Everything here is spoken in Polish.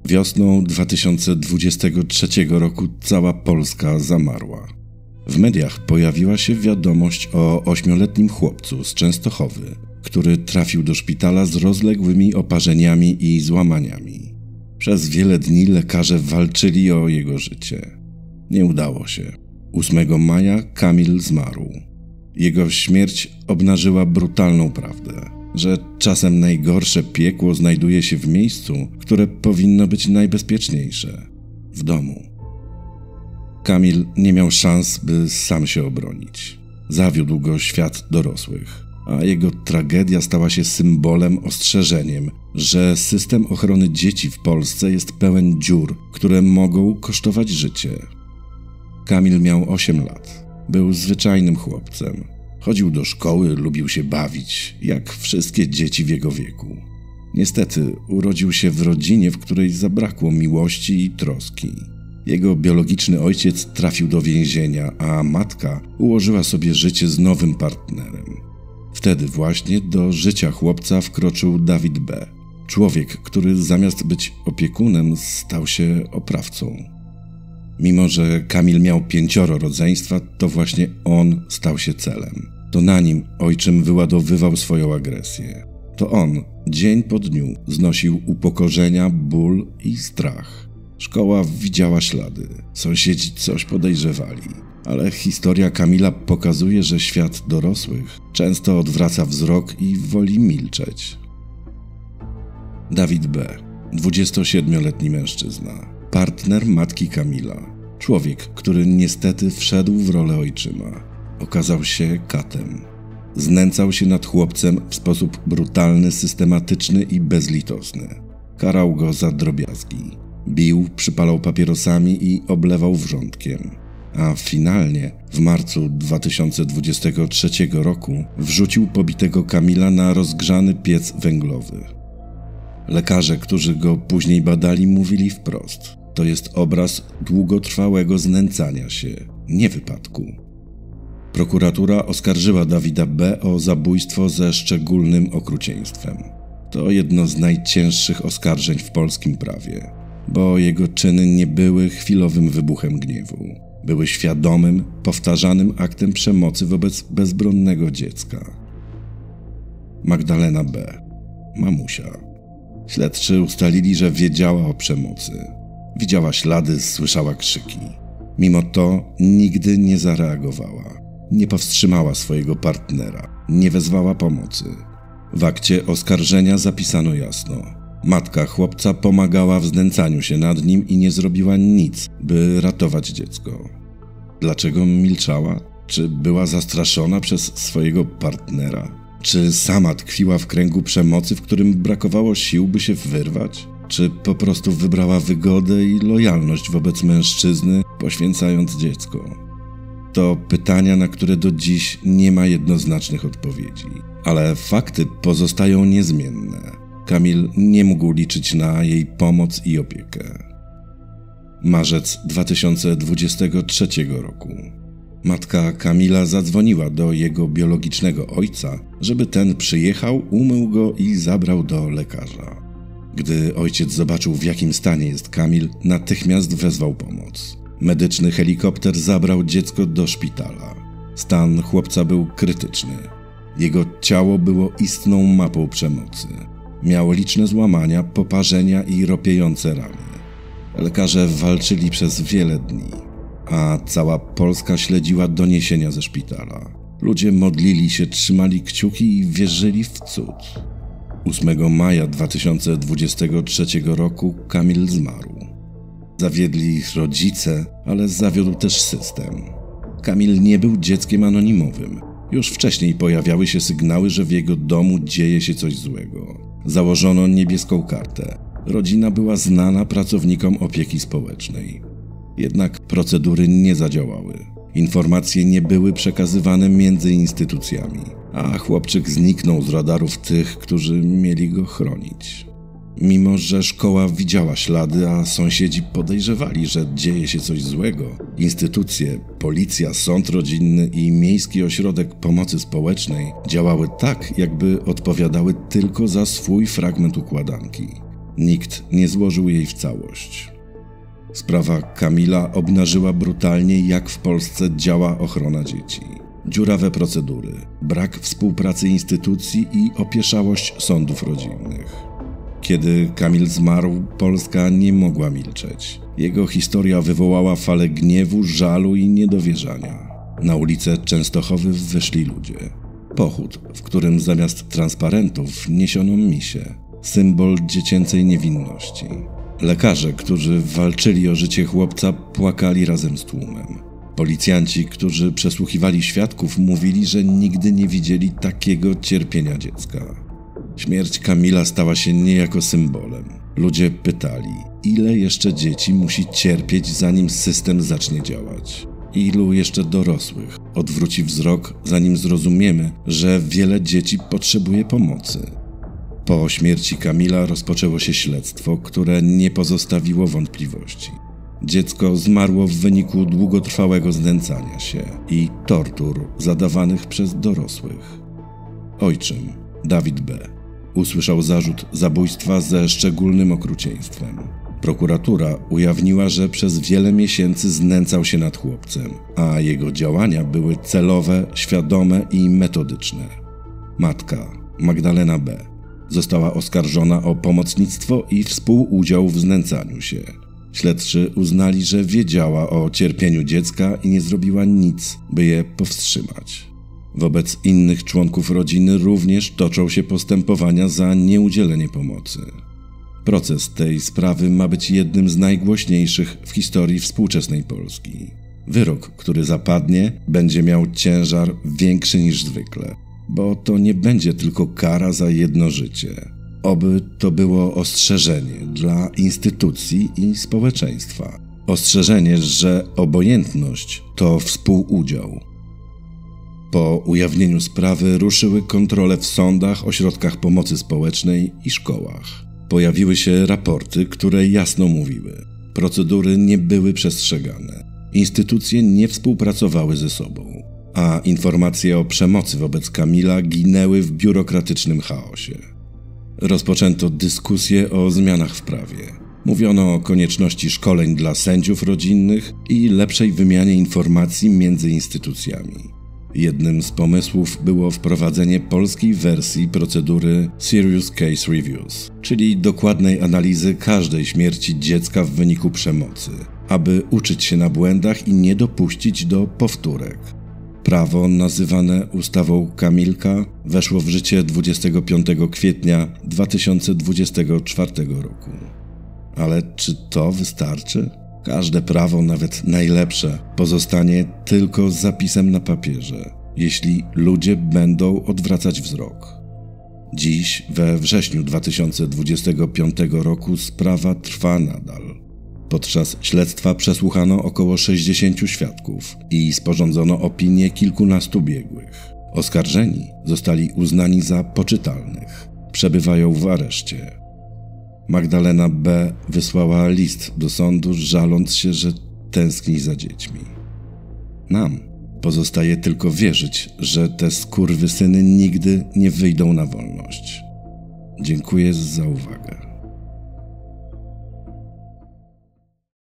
Wiosną 2023 roku cała Polska zamarła. W mediach pojawiła się wiadomość o 8-letnim chłopcu z Częstochowy, który trafił do szpitala z rozległymi oparzeniami i złamaniami. Przez wiele dni lekarze walczyli o jego życie. Nie udało się. 8 maja Kamil zmarł. Jego śmierć obnażyła brutalną prawdę, że czasem najgorsze piekło znajduje się w miejscu, które powinno być najbezpieczniejsze – w domu. Kamil nie miał szans, by sam się obronić. Zawiódł go świat dorosłych, a jego tragedia stała się symbolem, ostrzeżeniem, że system ochrony dzieci w Polsce jest pełen dziur, które mogą kosztować życie. Kamil miał 8 lat. Był zwyczajnym chłopcem. Chodził do szkoły, lubił się bawić, jak wszystkie dzieci w jego wieku. Niestety urodził się w rodzinie, w której zabrakło miłości i troski. Jego biologiczny ojciec trafił do więzienia, a matka ułożyła sobie życie z nowym partnerem. Wtedy właśnie do życia chłopca wkroczył Dawid B. Człowiek, który zamiast być opiekunem, stał się oprawcą. Mimo że Kamil miał 5 rodzeństwa, to właśnie on stał się celem. To na nim ojczym wyładowywał swoją agresję. To on, dzień po dniu, znosił upokorzenia, ból i strach. Szkoła widziała ślady, sąsiedzi coś podejrzewali, ale historia Kamila pokazuje, że świat dorosłych często odwraca wzrok i woli milczeć. Dawid B., 27-letni mężczyzna, partner matki Kamila, człowiek, który niestety wszedł w rolę ojczyma, okazał się katem. Znęcał się nad chłopcem w sposób brutalny, systematyczny i bezlitosny. Karał go za drobiazgi. Bił, przypalał papierosami i oblewał wrzątkiem. A finalnie, w marcu 2023 roku, wrzucił pobitego Kamila na rozgrzany piec węglowy. Lekarze, którzy go później badali, mówili wprost: to jest obraz długotrwałego znęcania się, nie wypadku. Prokuratura oskarżyła Dawida B. o zabójstwo ze szczególnym okrucieństwem. To jedno z najcięższych oskarżeń w polskim prawie, bo jego czyny nie były chwilowym wybuchem gniewu. Były świadomym, powtarzanym aktem przemocy wobec bezbronnego dziecka. Magdalena B., mamusia. Śledczy ustalili, że wiedziała o przemocy. Widziała ślady, słyszała krzyki. Mimo to nigdy nie zareagowała. Nie powstrzymała swojego partnera. Nie wezwała pomocy. W akcie oskarżenia zapisano jasno: matka chłopca pomagała w znęcaniu się nad nim i nie zrobiła nic, by ratować dziecko. Dlaczego milczała? Czy była zastraszona przez swojego partnera? Czy sama tkwiła w kręgu przemocy, w którym brakowało sił, by się wyrwać? Czy po prostu wybrała wygodę i lojalność wobec mężczyzny, poświęcając dziecko? To pytania, na które do dziś nie ma jednoznacznych odpowiedzi. Ale fakty pozostają niezmienne. Kamil nie mógł liczyć na jej pomoc i opiekę. Marzec 2023 roku. Matka Kamila zadzwoniła do jego biologicznego ojca, żeby ten przyjechał, umył go i zabrał do lekarza. Gdy ojciec zobaczył, w jakim stanie jest Kamil, natychmiast wezwał pomoc. Medyczny helikopter zabrał dziecko do szpitala. Stan chłopca był krytyczny. Jego ciało było istną mapą przemocy. Miał liczne złamania, poparzenia i ropiejące rany. Lekarze walczyli przez wiele dni, a cała Polska śledziła doniesienia ze szpitala. Ludzie modlili się, trzymali kciuki i wierzyli w cud. 8 maja 2023 roku Kamil zmarł. Zawiedli ich rodzice, ale zawiódł też system. Kamil nie był dzieckiem anonimowym. Już wcześniej pojawiały się sygnały, że w jego domu dzieje się coś złego. Założono niebieską kartę. Rodzina była znana pracownikom opieki społecznej. Jednak procedury nie zadziałały. Informacje nie były przekazywane między instytucjami, a chłopczyk zniknął z radarów tych, którzy mieli go chronić. Mimo że szkoła widziała ślady, a sąsiedzi podejrzewali, że dzieje się coś złego, instytucje, policja, sąd rodzinny i Miejski Ośrodek Pomocy Społecznej działały tak, jakby odpowiadały tylko za swój fragment układanki. Nikt nie złożył jej w całość. Sprawa Kamila obnażyła brutalnie, jak w Polsce działa ochrona dzieci. Dziurawe procedury, brak współpracy instytucji i opieszałość sądów rodzinnych. Kiedy Kamil zmarł, Polska nie mogła milczeć. Jego historia wywołała falę gniewu, żalu i niedowierzania. Na ulice Częstochowy wyszli ludzie. Pochód, w którym zamiast transparentów niesiono misie, symbol dziecięcej niewinności. Lekarze, którzy walczyli o życie chłopca, płakali razem z tłumem. Policjanci, którzy przesłuchiwali świadków, mówili, że nigdy nie widzieli takiego cierpienia dziecka. Śmierć Kamila stała się niejako symbolem. Ludzie pytali, ile jeszcze dzieci musi cierpieć, zanim system zacznie działać? Ilu jeszcze dorosłych odwróci wzrok, zanim zrozumiemy, że wiele dzieci potrzebuje pomocy? Po śmierci Kamila rozpoczęło się śledztwo, które nie pozostawiło wątpliwości. Dziecko zmarło w wyniku długotrwałego znęcania się i tortur zadawanych przez dorosłych. Ojczym, Dawid B., usłyszał zarzut zabójstwa ze szczególnym okrucieństwem. Prokuratura ujawniła, że przez wiele miesięcy znęcał się nad chłopcem, a jego działania były celowe, świadome i metodyczne. Matka, Magdalena B., została oskarżona o pomocnictwo i współudział w znęcaniu się. Śledczy uznali, że wiedziała o cierpieniu dziecka i nie zrobiła nic, by je powstrzymać. Wobec innych członków rodziny również toczą się postępowania za nieudzielenie pomocy. Proces tej sprawy ma być jednym z najgłośniejszych w historii współczesnej Polski. Wyrok, który zapadnie, będzie miał ciężar większy niż zwykle, bo to nie będzie tylko kara za jedno życie. Oby to było ostrzeżenie dla instytucji i społeczeństwa. Ostrzeżenie, że obojętność to współudział. Po ujawnieniu sprawy ruszyły kontrole w sądach, ośrodkach pomocy społecznej i szkołach. Pojawiły się raporty, które jasno mówiły: procedury nie były przestrzegane, instytucje nie współpracowały ze sobą, a informacje o przemocy wobec Kamila ginęły w biurokratycznym chaosie. Rozpoczęto dyskusję o zmianach w prawie. Mówiono o konieczności szkoleń dla sędziów rodzinnych i lepszej wymianie informacji między instytucjami. Jednym z pomysłów było wprowadzenie polskiej wersji procedury Serious Case Reviews, czyli dokładnej analizy każdej śmierci dziecka w wyniku przemocy, aby uczyć się na błędach i nie dopuścić do powtórek. Prawo nazywane ustawą Kamilka weszło w życie 25 kwietnia 2024 roku. Ale czy to wystarczy? Każde prawo, nawet najlepsze, pozostanie tylko zapisem na papierze, jeśli ludzie będą odwracać wzrok. Dziś, we wrześniu 2025 roku, sprawa trwa nadal. Podczas śledztwa przesłuchano około 60 świadków i sporządzono opinie kilkunastu biegłych. Oskarżeni zostali uznani za poczytalnych. Przebywają w areszcie. Magdalena B. wysłała list do sądu, żaląc się, że tęskni za dziećmi. Nam pozostaje tylko wierzyć, że te skurwysyny nigdy nie wyjdą na wolność. Dziękuję za uwagę.